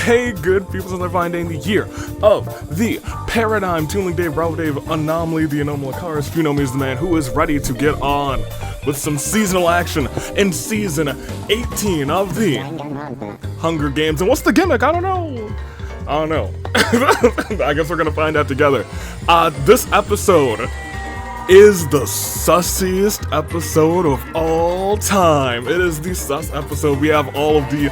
day, good people, since they're finding the year of the Paradigm, Tooling Dave, Bravo Dave, Anomaly, the Anomaly Cars. If you know me as the man who is ready to get on with some seasonal action in season 18 of the Hunger Games. And what's the gimmick? I don't know. I guess we're gonna find out together. This episode is the sussiest episode of all time. It is the sus episode. We have all of the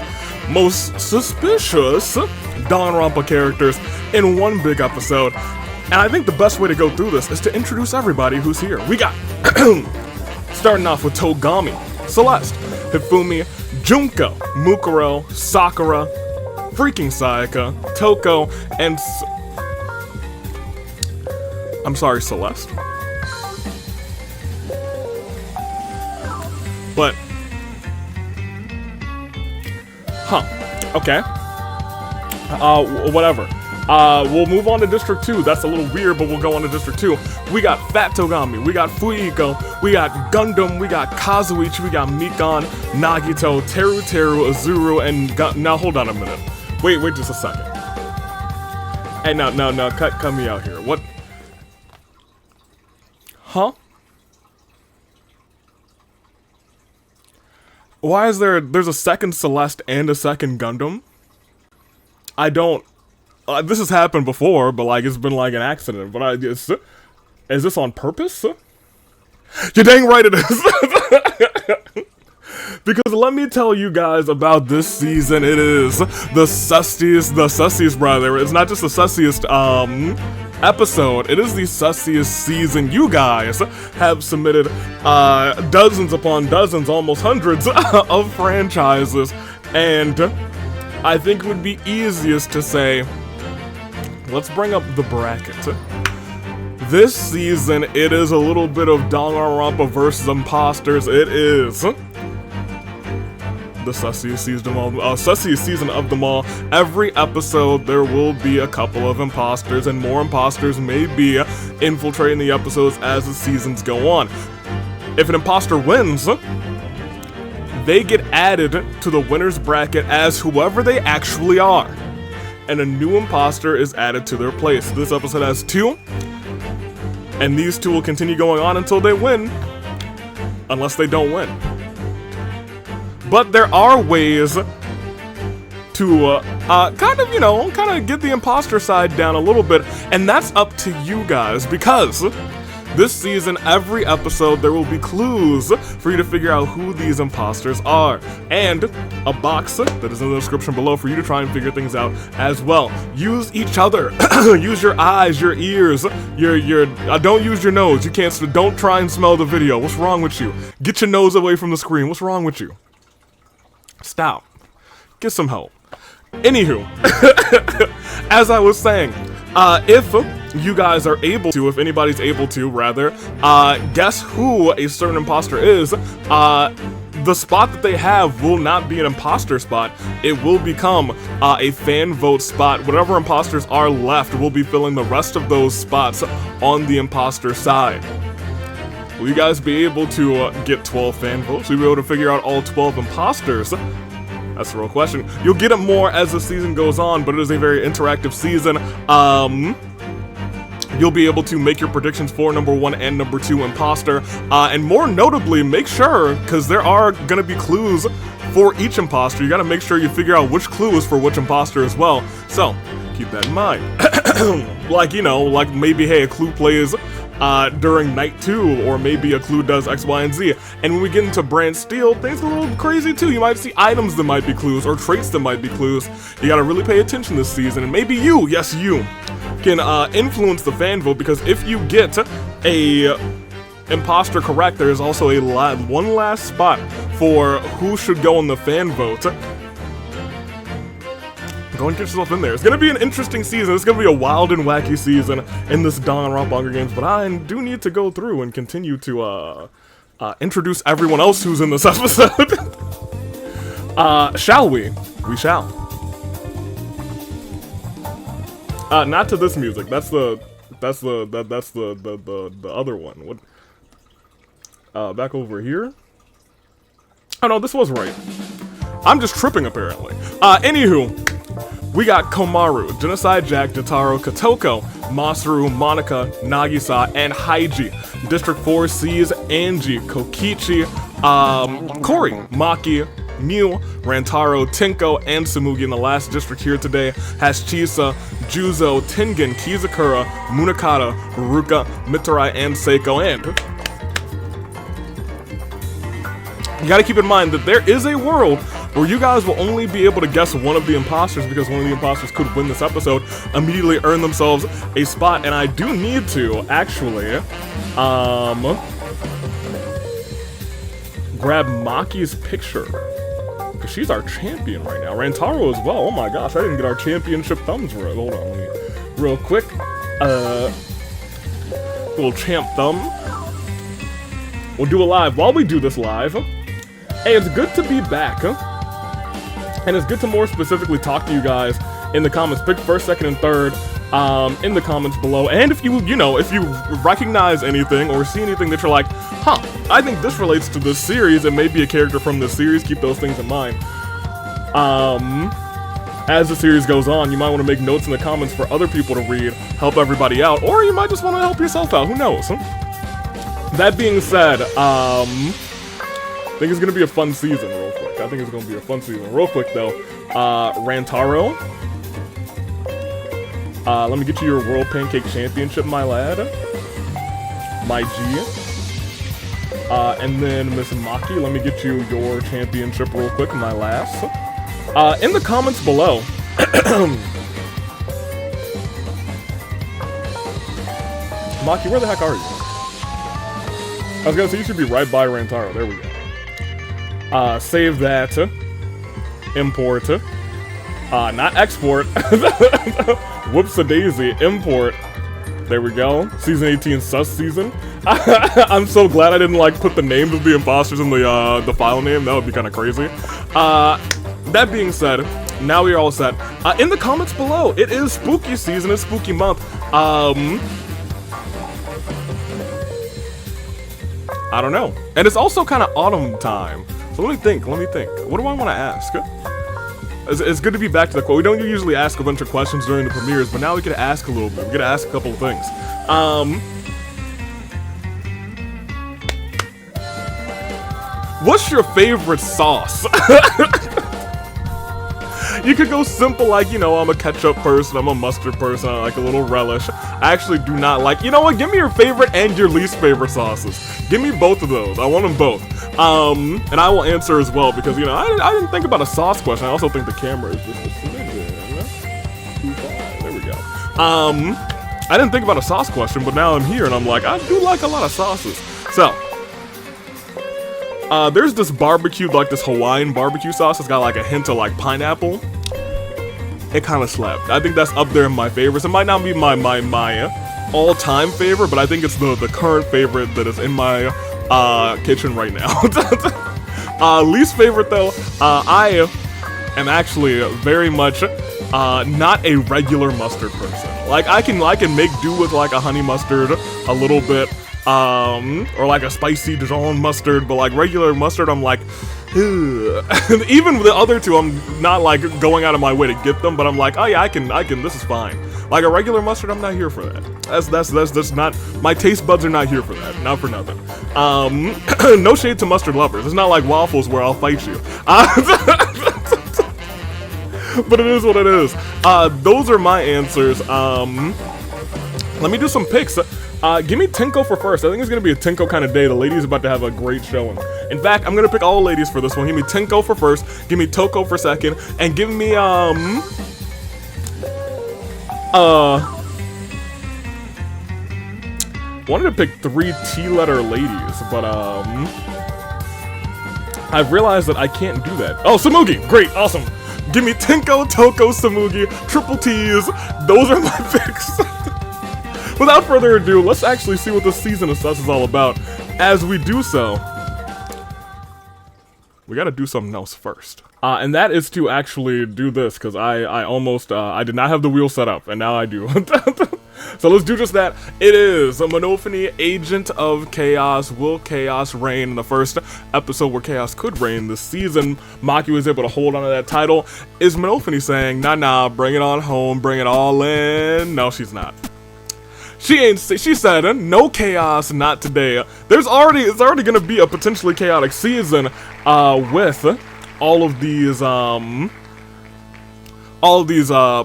most suspicious Danganronpa characters in one big episode. And I think the best way to go through this is to introduce everybody who's here. We got, starting off with Togami, Celeste, Hifumi, Junko, Mukuro, Sakura, freaking Sayaka, Toko, and I'm sorry, Celeste. But, okay. Whatever. We'll move on to District 2. That's a little weird, but we'll go on to District 2. We got Fat Togami, we got Fuiko, we got Gundam, we got Kazuichi, we got Mikon, Nagito, Teru, Azuru, and now hold on a minute. Wait just a second. Hey, no, cut me out here. What? Huh? Why is there's a second Celeste and a second Gundam? I don't, this has happened before, but like, it's been like an accident, but is this on purpose? You're dang right it is! Because let me tell you guys about this season, it is the sussiest, brother. It's not just the sussiest, episode, it is the sussiest season. You guys have submitted dozens upon dozens, almost hundreds of franchises, and I think it would be easiest to say, let's bring up the bracket. This season, it is a little bit of Danganronpa versus Imposters. It is the sussiest season of them all. Every episode there will be a couple of imposters, and more imposters may be infiltrating the episodes as the seasons go on. If an imposter wins, they get added to the winner's bracket as whoever they actually are, and a new imposter is added to their place. This episode has 2, and these 2 will continue going on until they win, unless they don't win. But there are ways to kind of get the imposter side down a little bit, and that's up to you guys, because this season, every episode, there will be clues for you to figure out who these imposters are, and a box that is in the description below for you to try and figure things out as well. Use each other. Use your eyes, your ears, don't use your nose. You can't, don't try and smell the video. What's wrong with you? Get your nose away from the screen. What's wrong with you? Stop. Get some help. Anywho, as I was saying, if you guys are able to, if anybody's able to, rather, guess who a certain imposter is, the spot that they have will not be an imposter spot. It will become a fan vote spot. Whatever imposters are left will be filling the rest of those spots on the imposter side. Will you guys be able to get 12 fan votes? Will you be able to figure out all 12 imposters? That's the real question. You'll get it more as the season goes on, but it is a very interactive season. You'll be able to make your predictions for number 1 and number 2 imposter. And more notably, make sure, because there are going to be clues for each imposter, you got to make sure you figure out which clue is for which imposter as well. So, keep that in mind. like maybe, hey, a clue plays during night 2, or maybe a clue does X, Y, and Z. And when we get into Brand Steel, things are a little crazy too. You might see items that might be clues, or traits that might be clues. You gotta really pay attention this season, and maybe you, yes you, can influence the fan vote, because if you get a imposter correct, there is also a one last spot for who should go in the fan vote. Go and get yourself in there. It's gonna be an interesting season. It's gonna be a wild and wacky season in this Danganronpa Hunger Games, but I do need to go through and continue to introduce everyone else who's in this episode. Shall we? We shall. Not to this music. That's the other one. What? Back over here. Oh no, this was right. I'm just tripping apparently. Anywho. We got Komaru, Genocide Jack, Jotaro, Kotoko, Masaru, Monica, Nagisa, and Haiji. District 4 sees Angie, Kokichi, Kori, Maki, Mew, Rantaro, Tinko, and Tsumugi. In the last district here today has Chisa, Juzo, Tengen, Kizakura, Munakata, Ruka, Mitarai, and Seiko. And you gotta keep in mind that there is a world where you guys will only be able to guess one of the imposters, because one of the imposters could win this episode, immediately earn themselves a spot. And I do need to actually grab Maki's picture, because she's our champion right now. Rantaro as well. Oh my gosh, I didn't get our championship thumbs right. Hold on, let me real quick. Little champ thumb. We'll do a live while we do this live. Hey, it's good to be back, and it's good to more specifically talk to you guys in the comments. Pick first, second, and third in the comments below. And if you recognize anything or see anything that you're like, huh, I think this relates to this series, and maybe a character from this series, keep those things in mind. As the series goes on, you might want to make notes in the comments for other people to read, help everybody out, or you might just want to help yourself out, who knows? That being said, I think it's going to be a fun season, real quick. I think it's going to be a fun season. Real quick, though, Rantaro, let me get you your World Pancake Championship, my lad. My G. And then Miss Maki, let me get you your championship real quick, my last. In the comments below, Maki, where the heck are you? I was gonna say you should be right by Rantaro. There we go. Save that. Import. Not export. Whoops-a-daisy. Import. There we go. Season 18 sus season. I'm so glad I didn't put the names of the imposters in the file name. That would be kind of crazy. That being said, now we are all set. In the comments below, it is spooky season. It's spooky month. I don't know. And it's also kind of autumn time. So let me think. What do I want to ask? It's good to be back to the quote. We don't usually ask a bunch of questions during the premieres, but now we get to ask a little bit. We get to ask a couple of things. What's your favorite sauce? You could go simple, like, I'm a ketchup person, I'm a mustard person, I like a little relish. I actually do not like, you know what, give me your favorite and your least favorite sauces. Give me both of those, I want them both. And I will answer as well, because, I didn't think about a sauce question. I also think the camera is just a smidgen. There we go. I didn't think about a sauce question, but now I'm here, and I'm like, I do like a lot of sauces. So, there's this barbecue, this Hawaiian barbecue sauce that's got a hint of pineapple. It kind of slapped. I think that's up there in my favorites. It might not be my all-time favorite, but I think it's the current favorite that is in my kitchen right now. Least favorite though, I am actually very much not a regular mustard person. I can make do with a honey mustard a little bit. Or a spicy Dijon mustard, but regular mustard, I'm like, ugh. Even the other two, I'm not going out of my way to get them, but I'm like, oh yeah, I can, this is fine. A regular mustard, I'm not here for that. That's not, my taste buds are not here for that, not for nothing. No shade to mustard lovers. It's not like waffles where I'll fight you. But it is what it is. Those are my answers. Let me do some picks. Give me Tinko for first. I think it's going to be a Tinko kind of day. The lady's about to have a great showing. In fact, I'm going to pick all ladies for this one. Give me Tinko for first, give me Toko for second, and give me, wanted to pick 3 T-letter ladies, but, I've realized that I can't do that. Oh, Tsumugi! Great, awesome! Give me Tinko, Toko, Tsumugi, triple T's. Those are my picks. Without further ado, let's actually see what this season of Sus is all about. As we do so, we gotta do something else first. And that is to actually do this, because I almost, I did not have the wheel set up, and now I do. So let's do just that. It is a Monophony, Agent of Chaos. Will chaos reign? In the first episode where chaos could reign this season, Maki was able to hold on to that title. Is Monophony saying, nah, bring it on home, bring it all in? No, she's not. She said, no chaos, not today. It's already gonna be a potentially chaotic season, with all of these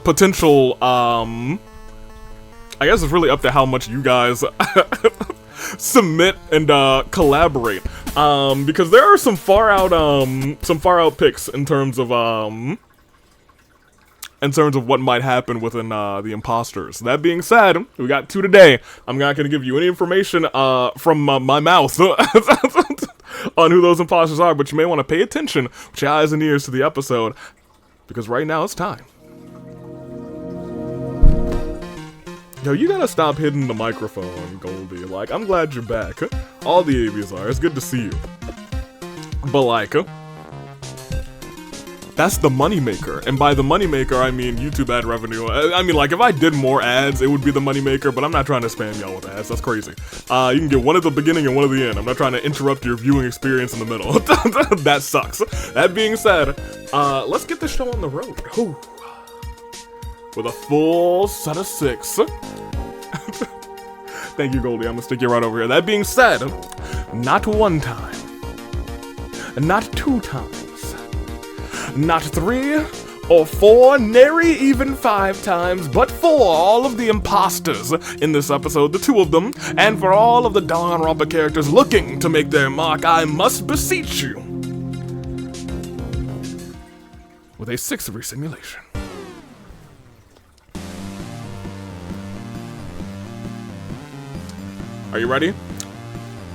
potential, I guess it's really up to how much you guys submit and collaborate, because there are some far out picks in terms of what might happen within the imposters. That being said, we got 2 today. I'm not gonna give you any information from my mouth on who those imposters are, but you may want to pay attention with your eyes and ears to the episode, because right now it's time. Yo, you gotta stop hitting the microphone, Goldie. Like, I'm glad you're back. All the AVs are. It's good to see you. But, like, that's the moneymaker. And by the moneymaker, I mean YouTube ad revenue. I mean, like, if I did more ads, it would be the moneymaker, but I'm not trying to spam y'all with ads. That's crazy. You can get one at the beginning and one at the end. I'm not trying to interrupt your viewing experience in the middle. That sucks. That being said, let's get this show on the road. Whew. With a full set of 6. Thank you, Goldie. I'm gonna stick you right over here. That being said, not 1 time, not 2 times, not 3 or 4, nary even 5 times, but for all of the imposters in this episode, the 2 of them, and for all of the Danganronpa characters looking to make their mark, I must beseech you with a 6th simulation. Are you ready?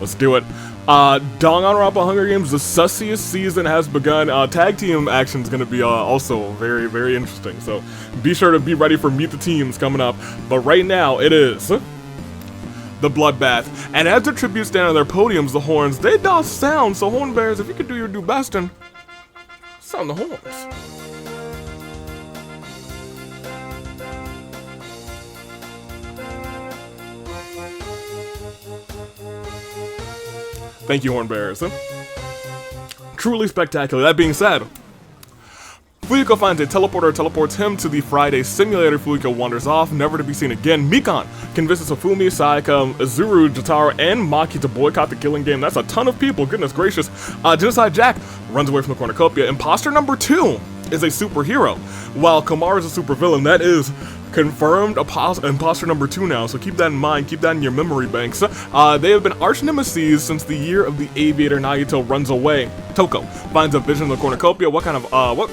Let's do it. Danganronpa Hunger Games, the sussiest season has begun. Tag team action is going to be also very, very interesting. So be sure to be ready for Meet the Teams coming up. But right now, it is the bloodbath. And as the tributes stand on their podiums, the horns, they doth sound. So horn bearers, if you could do your do best and sound the horns. Thank you, horn bearers. Truly spectacular. That being said, Fuyuko finds a teleporter, teleports him to the Friday simulator. Fuyuko wanders off, never to be seen again. Mikan convinces Hifumi, Sayaka, Azuru, Jotaro, and Maki to boycott the killing game. That's a ton of people, goodness gracious. Genocide Jack runs away from the cornucopia. Imposter number 2 is a superhero, while Kamar is a supervillain. That is confirmed imposter number 2 now, so keep that in mind, keep that in your memory banks. They have been arch nemesis since the year of the aviator. Nagito runs away. Toko finds a vision of the cornucopia. What kind of,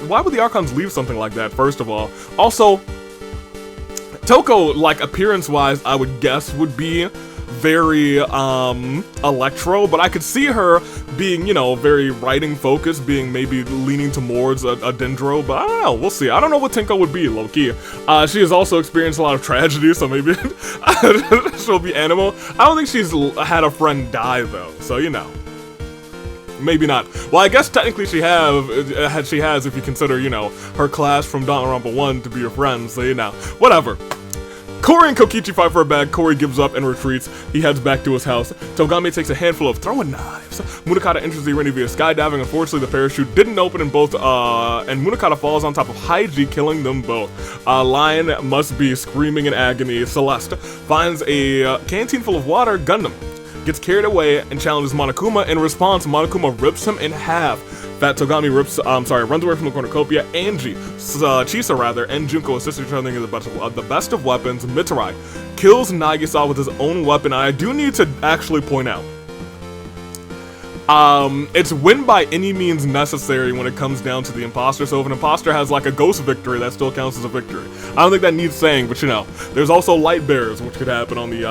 why would the Archons leave something like that, first of all? Also, Toko, like, appearance-wise, I would guess would be very, electro, but I could see her being, you know, very writing-focused, being maybe leaning towards a Dendro, but I don't know, we'll see. I don't know what Tenko would be, low-key. She has also experienced a lot of tragedy, so maybe she'll be Animo. I don't think she's had a friend die, though, so, you know. Maybe not. Well, I guess technically she has, if you consider, you know, her class from Danganronpa 1 to be your friend, so, you know, whatever. Kori and Kokichi fight for a bag. Kori gives up and retreats. He heads back to his house. Togami takes a handful of throwing knives. Munakata enters the arena via skydiving. Unfortunately, the parachute didn't open and and Munakata falls on top of Haiji, killing them both. Lion must be screaming in agony. Celeste finds a canteen full of water. Gundam gets carried away and challenges Monokuma. In response, Monokuma rips him in half. Fat Togami runs away from the cornucopia. Angie, Chisa rather, and Junko assist each other in the best of weapons. Mitarai kills Nagisa with his own weapon. I do need to actually point out, it's win by any means necessary when it comes down to the imposter. So if an imposter has like a ghost victory, that still counts as a victory. I don't think that needs saying, but you know, there's also light bearers, which could happen on the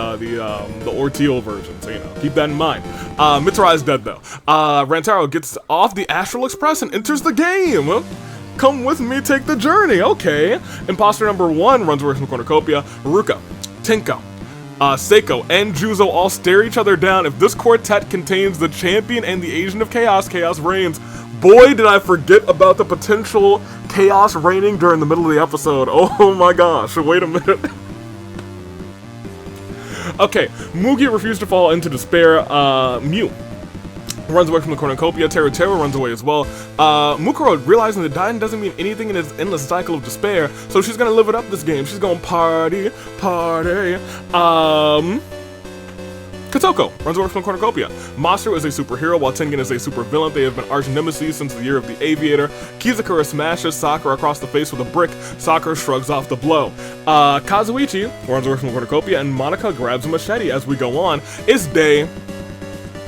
Orteal version. So you know, keep that in mind. Mitarai is dead though. Rantaro gets off the Astral Express and enters the game. Come with me, take the journey. Okay. Imposter number 1 runs away from the cornucopia. Haruka, Tenko, Seiko, and Juzo all stare each other down. If this quartet contains the champion and the agent of chaos, chaos reigns. Boy, did I forget about the potential chaos reigning during the middle of the episode. Oh my gosh, wait a minute. Okay, Mugi refused to fall into despair. Mew runs away from the cornucopia. Teru runs away as well. Mukuro, realizing that dying doesn't mean anything in his endless cycle of despair, so she's gonna live it up this game. She's gonna party. Kotoko runs away from the cornucopia. Masaru is a superhero while Tengen is a supervillain. They have been arch nemesis since the year of the Aviator. Kizakura smashes Sakura across the face with a brick. Sakura shrugs off the blow. Kazuichi runs away from the cornucopia, and Monica grabs a machete as we go on. It's day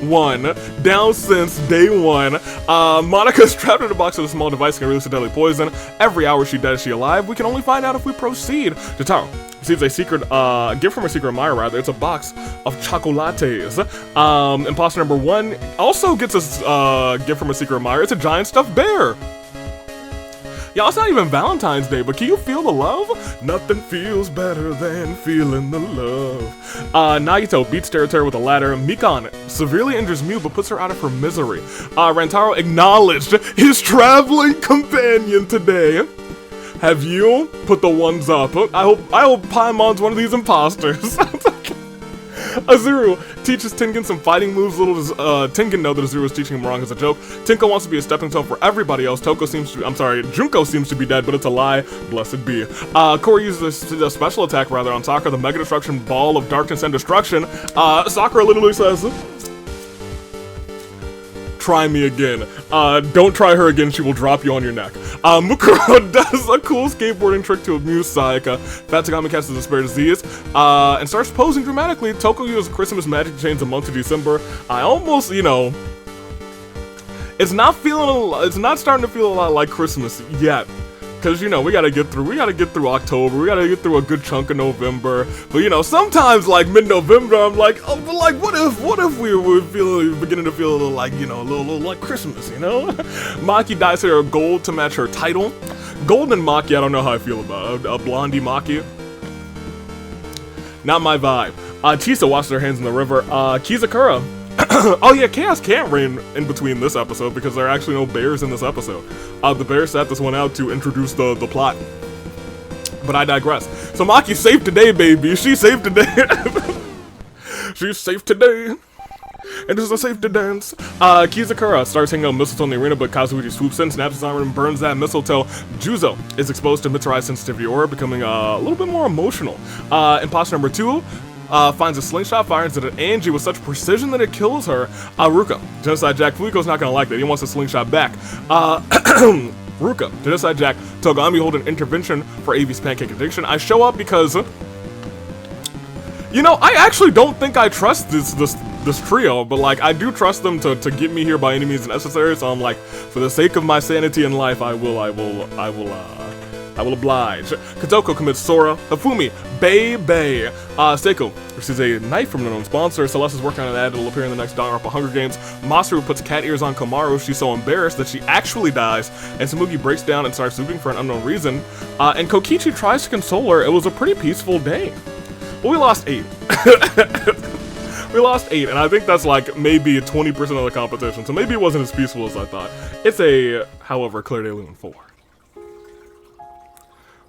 1. Down since day 1. Monica's trapped in a box with a small device that can release a deadly poison. Every hour she dead, is she alive? We can only find out if we proceed. Jotaro receives a secret gift from a secret admirer, rather. It's a box of chocolates. Imposter number 1 also gets a gift from a secret admirer. It's a giant stuffed bear. Y'all, it's not even Valentine's Day, but can you feel the love? Nothing feels better than feeling the love. Nagito beats Teru with a ladder. Mikan severely injures Mew, but puts her out of her misery. Rantaro acknowledged his traveling companion today. Have you put the ones up? I hope Paimon's one of these imposters. Azuru teaches Tengen some fighting moves. Little does Tengen know that Azuru is teaching him wrong as a joke. Tinko wants to be a stepping stone for everybody else. Junko seems to be dead, but it's a lie. Blessed be. Korra uses a special attack rather on Sakura, the Mega Destruction Ball of Darkness and Destruction. Sakura literally says, try me again. Don't try her again, she will drop you on your neck. Mukuro does a cool skateboarding trick to amuse Sayaka. Fatsugami catches a spare disease, and starts posing dramatically. Toko uses Christmas magic to change the month to December. I almost, it's not starting to feel a lot like Christmas yet. Cause we gotta get through October, we gotta get through a good chunk of November. But sometimes like mid-November, I'm like, oh, but like what if we were beginning to feel a little like, a little like Christmas, Maki dyes her gold to match her title. Golden Maki, I don't know how I feel about a blondie Maki. Not my vibe. Chisa washes her hands in the river. Kizakura. Oh yeah, Chaos can't reign in between this episode because there are actually no bears in this episode. The bears sat this one out to introduce the plot. But I digress. So Maki's safe today, baby. She's safe today. She's safe today. And this is a safety dance. Kizakura starts hanging out missiles on the arena, but Kazuichi swoops in, snaps his armor, and burns that mistletoe. Juzo is exposed to Mitsurai's sensitivity aura, becoming a little bit more emotional. Imposter number 2 finds a slingshot, fires it at Angie with such precision that it kills her. Ruka, Genocide Jack, Fuyuko's not gonna like that, he wants a slingshot back. Ruka, Genocide Jack, Togami hold an intervention for Avi's pancake addiction. I show up because, I actually don't think I trust this trio, but like, I do trust them to get me here by any means necessary, so I'm like, for the sake of my sanity in life, I will oblige. Kotoko commits Sora. Hifumi, Bay. Seiko receives a knife from an unknown sponsor. Celeste is working on an ad that will appear in the next Danganronpa Hunger Games. Masaru puts cat ears on Komaru. She's so embarrassed that she actually dies. And Samugi breaks down and starts weeping for an unknown reason. And Kokichi tries to console her. It was a pretty peaceful day. But we lost 8. We lost 8, and I think that's like maybe 20% of the competition. So maybe it wasn't as peaceful as I thought. It's a, however, Clear Day Lumen 4.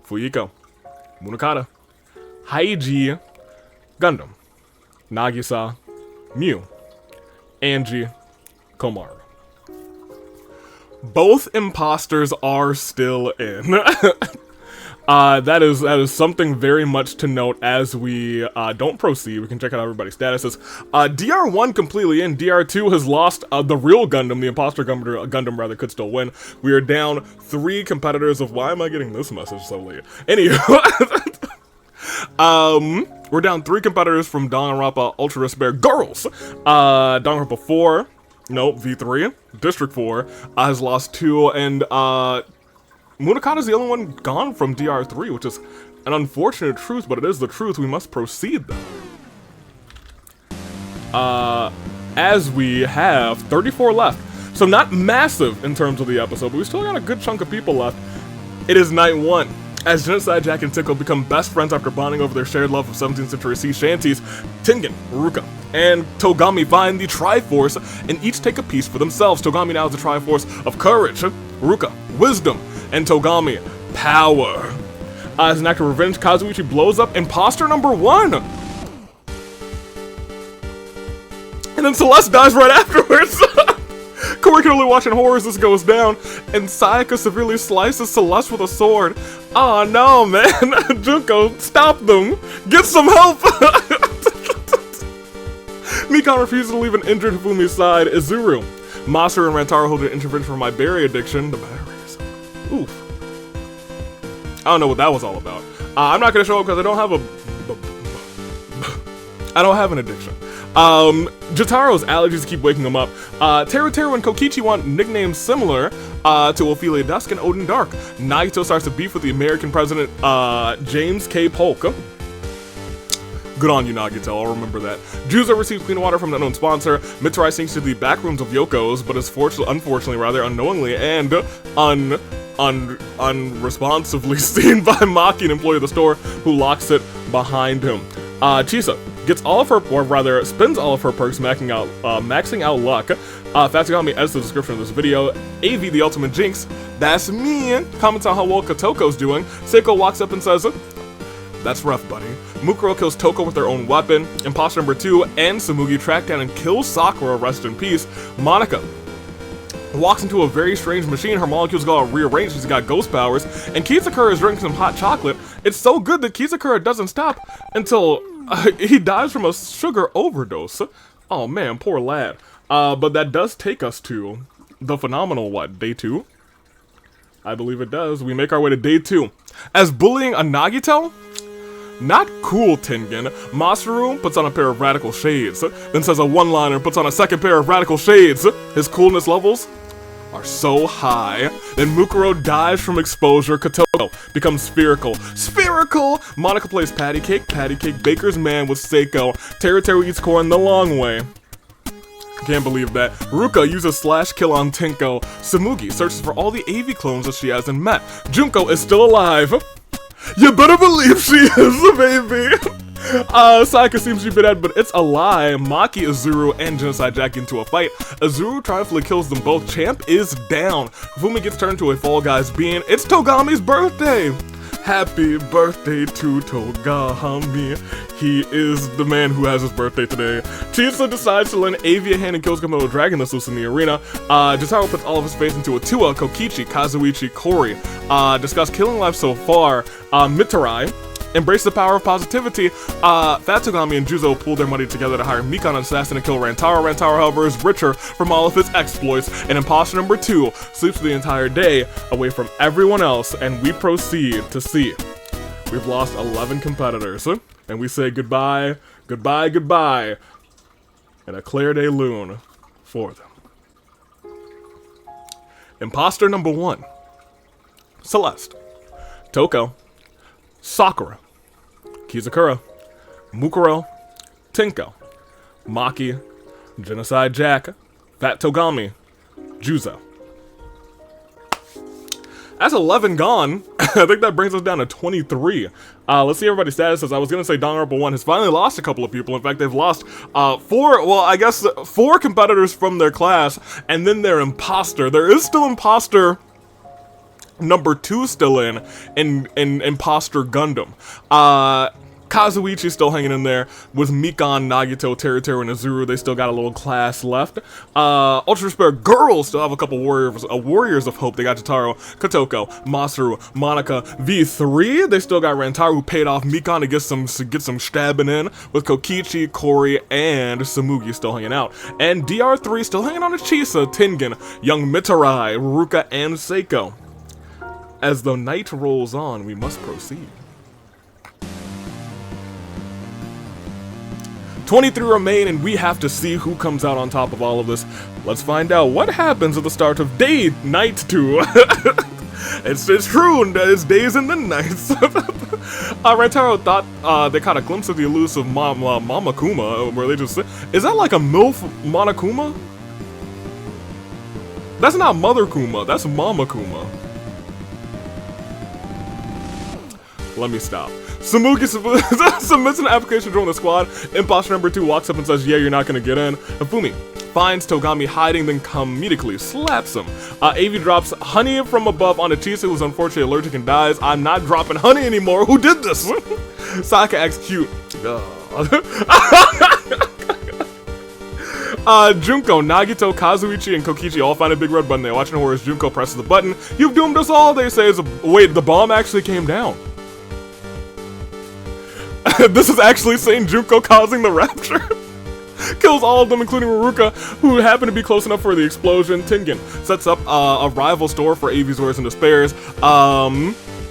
Fuyiko, Munakata, Haiji, Gundam, Nagisa, Mew, Angie, Komaru. Both imposters are still in. That is something very much to note as we don't proceed. We can check out everybody's statuses. DR1 completely in. DR2 has lost the real Gundam, the imposter Gundam rather, could still win. We are down 3 competitors of, why am I getting this message so late? Anywho, we're down 3 competitors from Danganronpa Ultra Despair Girls. Danganronpa 4, no, V3, District 4 has lost 2, and Munakata's the only one gone from DR3, which is an unfortunate truth, but it is the truth. We must proceed, though. As we have 34 left. So not massive in terms of the episode, but we still got a good chunk of people left. It is night 1. As Genocide Jack and Tinko become best friends after bonding over their shared love of 17th century sea shanties, Tengen, Ruka, and Togami find the Triforce and each take a piece for themselves. Togami now has the Triforce of courage, Ruka, wisdom, and Togami, power. As an act of revenge, Kazuichi blows up imposter number 1. And then Celeste dies right afterwards. Corey can only watch in horror as this goes down, and Sayaka severely slices Celeste with a sword. Oh no, man. Junko, stop them. Get some help. Mikon refuses to leave an injured Hifumi's side. Izuru. Masaru and Rantaro hold an intervention for my berry addiction. The berries. Oof. I don't know what that was all about. I'm not gonna show up because I don't have an addiction. Jotaro's allergies keep waking him up. Teru and Kokichi want nicknames similar to Ophelia Dusk and Odin Dark. Nagito starts to beef with the American president, James K. Polk. Good on you, Nagito, I'll remember that. Juzo receives clean water from an unknown sponsor. Mitsurai sinks to the back rooms of Yoko's, but is unfortunately rather unknowingly and unresponsively seen by Maki, an employee of the store, who locks it behind him. Chisa gets all of her, or rather, spends all of her perks maxing out luck. Fatsugami edits the description of this video. AV, the ultimate jinx, that's me, comments on how well Kotoko's doing. Seiko walks up and says, that's rough, buddy. Mukuro kills Toko with their own weapon. Imposter number 2 and Samugi track down and kill Sakura, rest in peace. Monica walks into a very strange machine. Her molecules got rearranged. She's got ghost powers. And Kizakura is drinking some hot chocolate. It's so good that Kizakura doesn't stop until he dies from a sugar overdose. Oh man, poor lad. But that does take us to the phenomenal, day 2? I believe it does. We make our way to day 2. As bullying a Nagito? Not cool, Tengen. Masaru puts on a pair of radical shades, then says a one-liner, puts on a second pair of radical shades. His coolness levels are so high. Then Mukuro dies from exposure. Kotoko becomes spherical. Spherical! Monica plays patty cake, baker's man with Seiko. Teru eats corn the long way. Can't believe that. Ruka uses slash kill on Tenko. Samugi searches for all the AV clones that she hasn't met. Junko is still alive. You better believe she is, baby! Sayaka seems to be dead, but it's a lie. Maki, Izuru, and Genocide Jack into a fight. Izuru triumphantly kills them both. Champ is down. Fumi gets turned into a Fall Guys being. It's Togami's birthday! Happy birthday to Togami. He is the man who has his birthday today. Chisa decides to lend AV a hand and kills Komodo Dragon that's loose in the arena. Jotaro puts all of his face into a Tua, Kokichi, Kazuichi, Kori. Discuss killing life so far. Mitsurai embrace the power of positivity. Fatsugami and Juzo pull their money together to hire Mikon, an assassin, to kill Rantaro. Rantaro, however, is richer from all of his exploits. And imposter number 2 sleeps the entire day away from everyone else, and we proceed to see. We've lost 11 competitors, and we say goodbye, goodbye, goodbye, and a Claire de Lune for them. Imposter number 1, Celeste, Toko, Sakura, Kizakura, Mukuro, Tenko, Maki, Genocide Jack, Fat Togami, Juzo. That's 11 gone. I think that brings us down to 23. Let's see everybody's statuses. I was gonna say Danganronpa 1 has finally lost a couple of people. In fact, they've lost 4 competitors from their class, and then their imposter. There is still imposter number 2 still in Imposter Gundam. Kazuichi's still hanging in there with Mikon, Nagito, Teru, and Izuru. They still got a little class left. Ultra Spare Girls still have a couple warriors of hope. They got Jotaro, Kotoko, Masaru, Monica. V3, they still got Rantaro, who paid off Mikon to get some stabbing in, with Kokichi, Kori, and Samugi still hanging out. And DR3 still hanging on to Chisa, Tengen, Young Mitsurai, Ruka, and Seiko. As the night rolls on, we must proceed. 23 remain, and we have to see who comes out on top of all of this. Let's find out what happens at the start of night 2. It's true, it's days and then nights. Rantaro thought they caught a glimpse of the elusive Mama Kuma, where they just said, is that like a MILF Monokuma? That's not Mother Kuma, that's Mama Kuma. Let me stop. Samugi submits an application to join the squad. Imposter number 2 walks up and says, yeah, you're not gonna get in. Fumi finds Togami hiding, then comedically slaps him. AV drops honey from above onto Chisa, who's unfortunately allergic and dies. I'm not dropping honey anymore. Who did this? Sayaka acts cute. Junko, Nagito, Kazuichi, and Kokichi all find a big red button. They're watching horror as Junko presses the button. You've doomed us all, they say. Wait, the bomb actually came down. This is actually Saint Junko causing the rapture. Kills all of them, including Ruruka, who happened to be close enough for the explosion. Tengen sets up a rival store for Avisaurs and Despairs.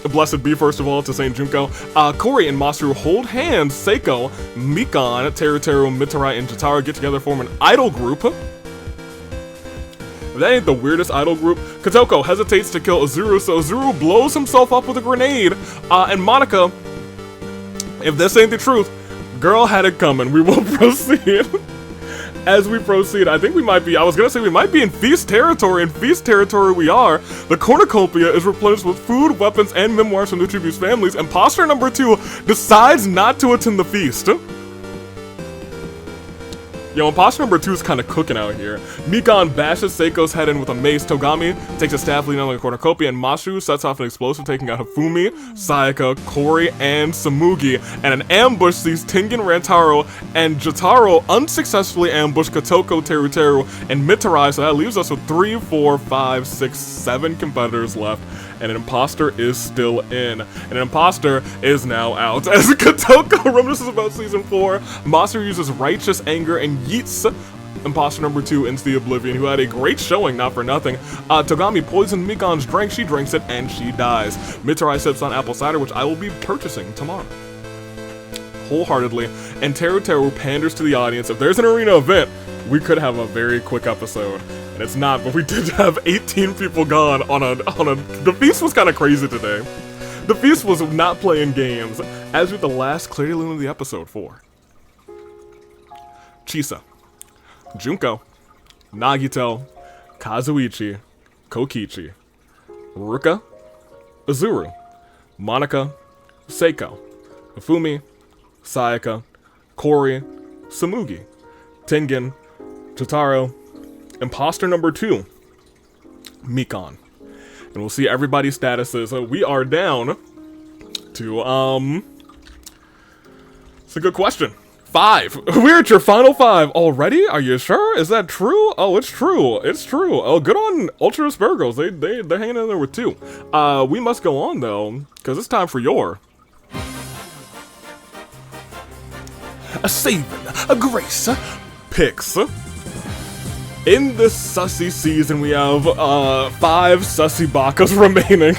Blessed be, first of all, to Saint Junko. Kori and Masaru hold hands. Seiko, Mikan, Teruteru, Mitarai, and Jotaro get together, form an idol group. If that ain't the weirdest idol group. Kotoko hesitates to kill Azuru, so Azuru blows himself up with a grenade. And Monica, if this ain't the truth, girl had it coming. We will proceed. As we proceed, I think we might be, I was gonna say we might be in feast territory. In feast territory we are. The cornucopia is replenished with food, weapons, and memoirs from the tribute's families. Imposter number 2 decides not to attend the feast. Yo, imposter number 2 is kind of cooking out here. Mikan bashes Seiko's head in with a mace. Togami takes a staff leading on the cornucopia, and Masaru sets off an explosive, taking out Hifumi, Sayaka, Kori, and Samugi. And an ambush sees Tengen, Rantaro, and Jotaro unsuccessfully ambush Kotoko, Teruteru, and Mitarai, so that leaves us with 3, 4, 5, 6, 7 competitors left. And an imposter is still in. And an imposter is now out. As Kotoko reminisces about Season 4, Masaru uses righteous anger and yeets imposter number 2 into the oblivion, who had a great showing, not for nothing. Togami poisoned Mikan's drink, she drinks it, and she dies. Mitarai sips on apple cider, which I will be purchasing tomorrow. Wholeheartedly. And Teruteru panders to the audience. If there's an arena event, we could have a very quick episode. And it's not, but we did have 18 people gone on a the feast was kind of crazy today. The feast was not playing games, as with the last Clear Loon of the episode 4. Chisa, Junko, Nagito, Kazuichi, Kokichi, Ruka, Azuru, Monica, Seiko, Hifumi, Sayaka, Kori, Samugi, Tengen, Jotaro, imposter number 2, Mikan. And we'll see everybody's statuses. We are down to, it's a good question. 5. We're at your final 5 already? Are you sure? Is that true? Oh, it's true. It's true. Oh, good on Ultra Spurgos. They're hanging in there with 2. We must go on, though, because it's time for your... a saving, a grace, picks. In this sussy season, we have 5 sussy bakas remaining.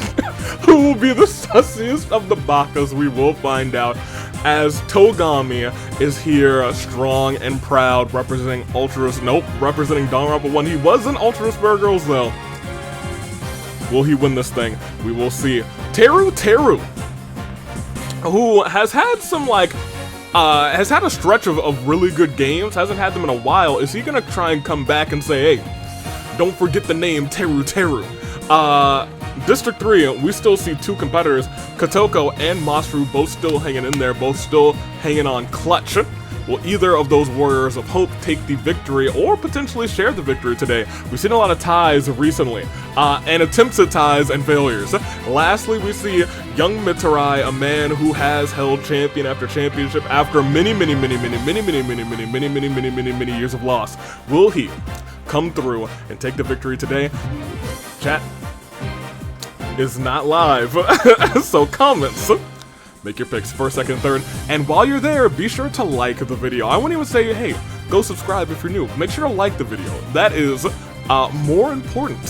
Who will be the sussiest of the bakas? We will find out, as Togami is here, strong and proud, representing representing Danganronpa 1. He was in Ultra Spurgos, though. Will he win this thing? We will see. Teru, who has had some, like, has had a stretch of really good games, hasn't had them in a while. Is he gonna try and come back and say, hey, don't forget the name Teru? District 3, we still see 2 competitors, Kotoko and Masaru, both still hanging in there, both still hanging on clutch. Will either of those warriors of hope take the victory or potentially share the victory today? We've seen a lot of ties recently, and attempts at ties and failures. Lastly, we see young Mitarai, a man who has held champion after championship after many years of loss. Will he come through and take the victory today? Chat is not live, so comments. Make your picks first, second, third, and while you're there, be sure to like the video. I wouldn't even say, hey, go subscribe if you're new. Make sure to like the video. That is more important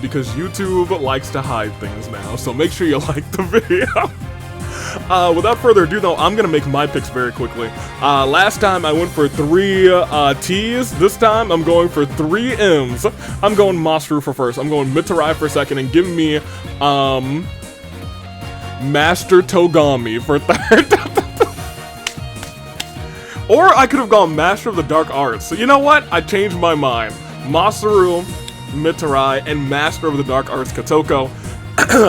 because YouTube likes to hide things now, so make sure you like the video. Without further ado, though, I'm gonna make my picks very quickly. Last time I went for 3 T's. This time I'm going for 3 M's. I'm going Masaru for first. I'm going Mitarai for second, and give me Master Togami for third. Or I could have gone Master of the Dark Arts. So you know what? I changed my mind. Masaru, Mitarai, and Master of the Dark Arts Kotoko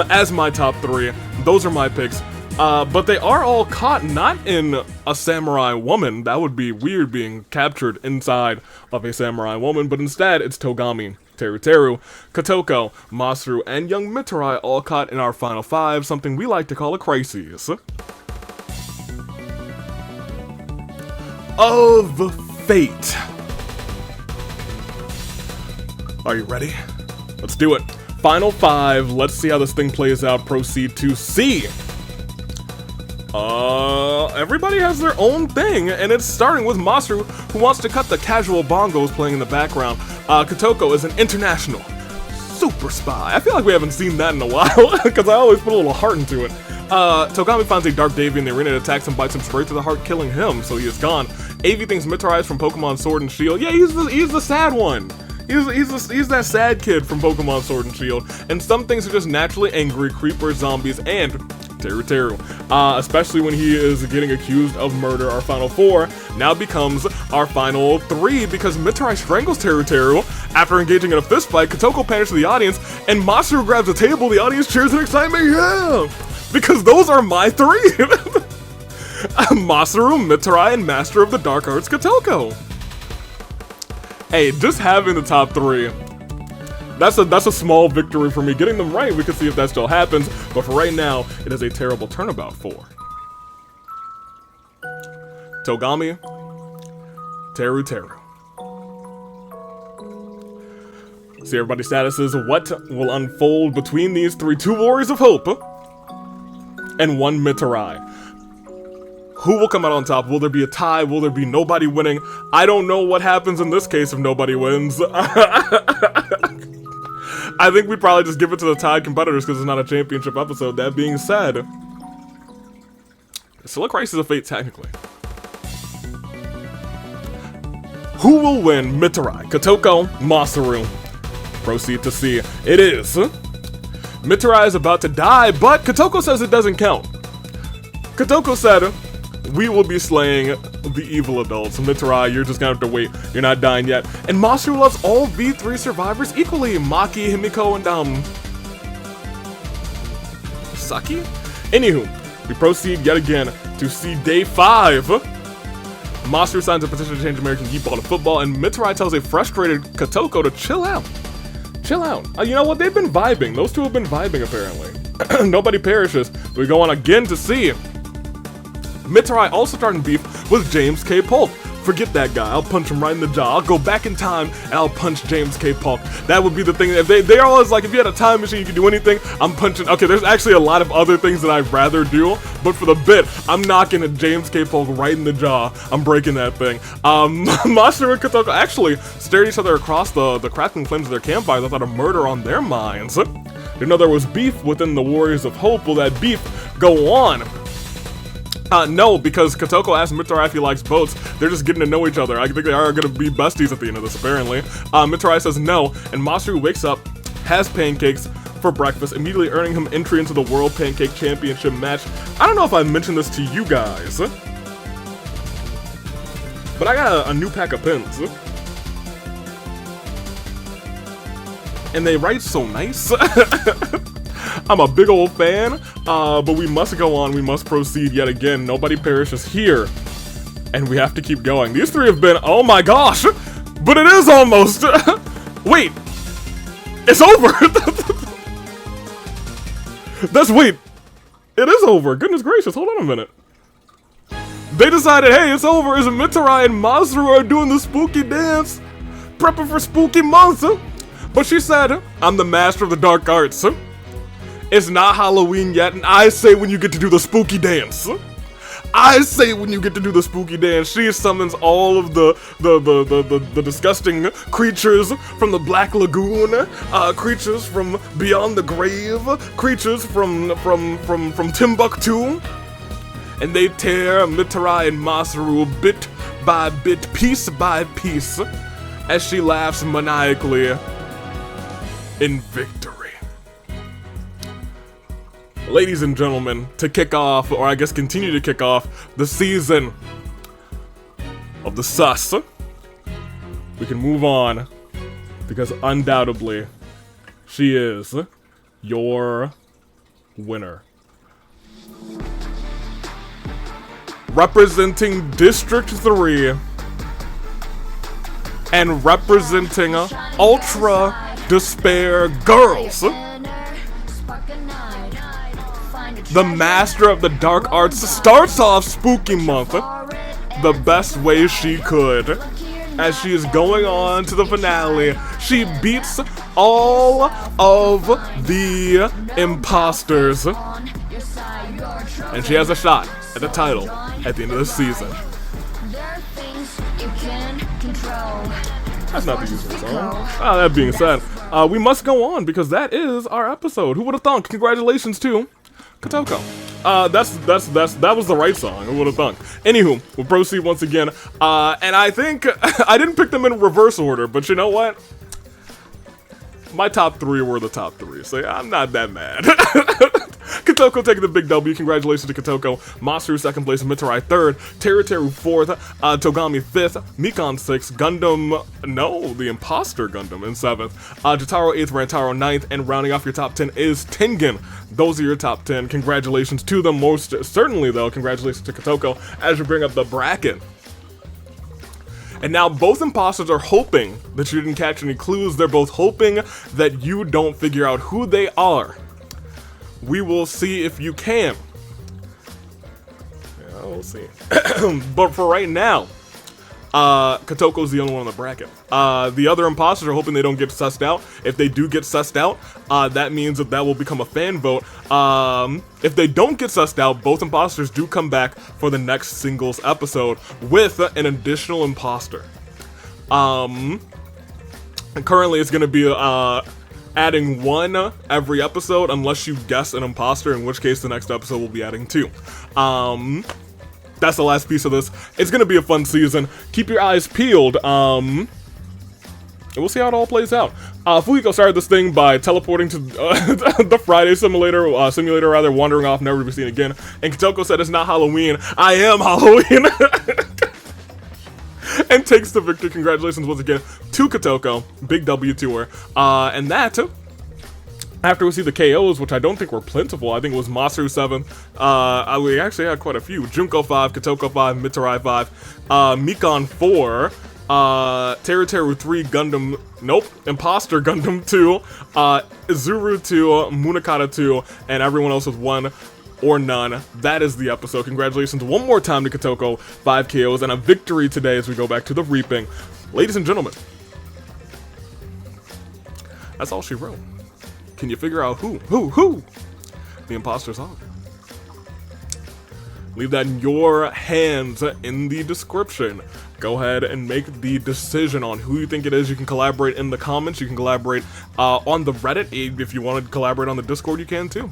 as my top 3. Those are my picks. But they are all caught not in a samurai woman. That would be weird, being captured inside of a samurai woman, but instead it's Togami, Teruteru, Kotoko, Masaru, and young Mitarai all caught in our final 5, something we like to call a crisis. Of fate. Are you ready? Let's do it. Final 5. Let's see how this thing plays out. Proceed to C. Everybody has their own thing, and it's starting with Masaru, who wants to cut the casual bongos playing in the background. Kotoko is an international super spy. I feel like we haven't seen that in a while, because I always put a little heart into it. Togami finds a Dark Davy in the arena, attacks and bites him straight to the heart, killing him, so he is gone. Avi thinks Mitarai is from Pokemon Sword and Shield. Yeah, he's the sad one. He's that sad kid from Pokemon Sword and Shield. And some things are just naturally angry, creepers, zombies, and Teru. Especially when he is getting accused of murder. Our final 4 now becomes our final 3 because Mitarai strangles Teru. After engaging in a fist fight, Kotoko panics to the audience, and Masaru grabs a table. The audience cheers in excitement. Yeah! Because those are my 3! Masaru, Mitarai, and Master of the Dark Arts, Kotoko. Hey, just having the top 3, that's a small victory for me. Getting them right, we can see if that still happens, but for right now, it is a terrible turnabout 4. Togami, Teru. See everybody's statuses. What will unfold between these 3? 2 Warriors of Hope and 1 Mitarai. Who will come out on top? Will there be a tie? Will there be nobody winning? I don't know what happens in this case if nobody wins. I think we'd probably just give it to the tied competitors because it's not a championship episode. That being said, it's still a Crisis of Fate technically. Who will win? Mitarai, Kotoko, Masaru. Proceed to see. It is Mitarai is about to die, but Kotoko says it doesn't count. Kotoko said, we will be slaying the evil adults. Mitarai, you're just gonna have to wait. You're not dying yet. And Masaru loves all V3 survivors equally. Maki, Himiko, and Saki? Anywho, we proceed yet again to see day 5. Masaru signs a petition to change American Geekball to football, and Mitarai tells a frustrated Kotoko to chill out. Chill out. You know what? They've been vibing. Those two have been vibing, apparently. Nobody perishes. We go on again to see Mitarai also starting beef with James K. Polk. Forget that guy. I'll punch him right in the jaw. I'll go back in time and I'll punch James K. Polk. That would be the thing. If they're always like, if you had a time machine, you could do anything. I'm punching. Okay, there's actually a lot of other things that I'd rather do, but for the bit, I'm knocking a James K. Polk right in the jaw. I'm breaking that thing. Masaru and Kotoko actually stared each other across the crackling flames of their campfires without a murder on their minds. You know, there was beef within the Warriors of Hope. Will that beef go on? No, because Kotoko asked Mitarai if he likes boats. They're just getting to know each other. I think they are going to be besties at the end of this, apparently. Mitarai says no, and Masaru wakes up, has pancakes for breakfast, immediately earning him entry into the World Pancake Championship match. I don't know if I mentioned this to you guys, but I got a new pack of pens. And they write so nice. I'm a big old fan, but we must go on. We must proceed yet again. Nobody perishes here, and we have to keep going. These 3 have been, oh my gosh, but it is almost. Wait, it's over. Wait, it is over. Goodness gracious, hold on a minute. They decided, hey, it's over. Is Mitarai and Masaru are doing the spooky dance, prepping for spooky months. But she said, I'm the master of the dark arts. It's not Halloween yet, and I say when you get to do the spooky dance. I say when you get to do the spooky dance. She summons all of the disgusting creatures from the Black Lagoon, creatures from beyond the grave, creatures from Timbuktu, and they tear Mitarai and Masaru bit by bit, piece by piece, as she laughs maniacally in victory. Ladies and gentlemen, to kick off, or I guess continue to kick off, the season of the sus, we can move on, because undoubtedly, she is your winner. Representing District 3, and representing Ultra Despair Girls, the master of the dark arts starts off spooky month the best way she could. as she is going on to the finale. She beats all of the imposters, and she has a shot at the title at the end of the season. That's not the usual song. That being said, we must go on because that is our episode. Who would have thunk? Congratulations to Kotoko. That was the right song. Who would have thunk? Anywho, we'll proceed once again. And I think I didn't pick them in reverse order, but you know what? My top three were the top three, so yeah, I'm not that mad. Kotoko taking the big W. Congratulations to Kotoko. Masaru second place, Mitarai third, Teruteru fourth, Togami fifth, Mikan sixth, Gundam, no, the Imposter Gundam in seventh, Jotaro eighth, Rantaro ninth, and rounding off your top 10 is Tengen. Those are your top 10. Congratulations to them. Most certainly, though, congratulations to Kotoko as we bring up the bracket. And now both imposters are hoping that you didn't catch any clues. They're both hoping that you don't figure out who they are. We will see if you can. Yeah, we'll see. But for right now, Kotoko's the only one in the bracket. The other imposters are hoping they don't get sussed out. If they do get sussed out, that means that will become a fan vote. If they don't get sussed out, both imposters do come back for the next singles episode with an additional imposter. And currently it's going to be adding one every episode unless you guess an imposter, in which case the next episode will be adding two. That's the last piece of this. It's gonna be a fun season. Keep your eyes peeled. And we'll see how it all plays out. Fuyuko started this thing by teleporting to the Friday simulator, wandering off, never to be seen again. And Kotoko said, "It's not Halloween. I am Halloween." And takes the victory. Congratulations once again to Kotoko. Big W to her. And that, after we see the KOs, which I don't think were plentiful, I think it was Masaru 7. We actually had quite a few. Junko 5, Kotoko 5, Mitarai 5, Mikan 4, Teruteru 3, Gundam, nope, Imposter Gundam 2, Izuru 2, Munakata 2, and everyone else with 1 or none. That is the episode. Congratulations one more time to Kotoko, 5 KOs, and a victory today as we go back to the reaping. Ladies and gentlemen, that's all she wrote. Can you figure out who the imposters are? Leave that in your hands in the description. Go ahead and make the decision on who you think it is. You can collaborate in the comments. You can collaborate on the Reddit. If you want to collaborate on the Discord, you can too.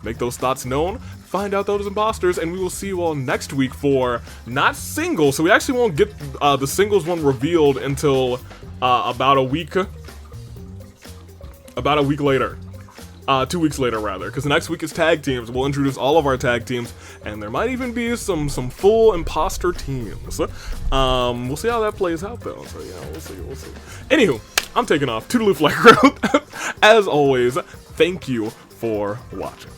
Make those thoughts known. Find out those imposters, and we will see you all next week for not singles. So we actually won't get the singles one revealed until about a week. About a week later. 2 weeks later, rather, because the next week is tag teams. We'll introduce all of our tag teams, and there might even be some full imposter teams. We'll see how that plays out, though. So yeah, we'll see. Anywho, I'm taking off. Toodaloo Flight Crew. As always, thank you for watching.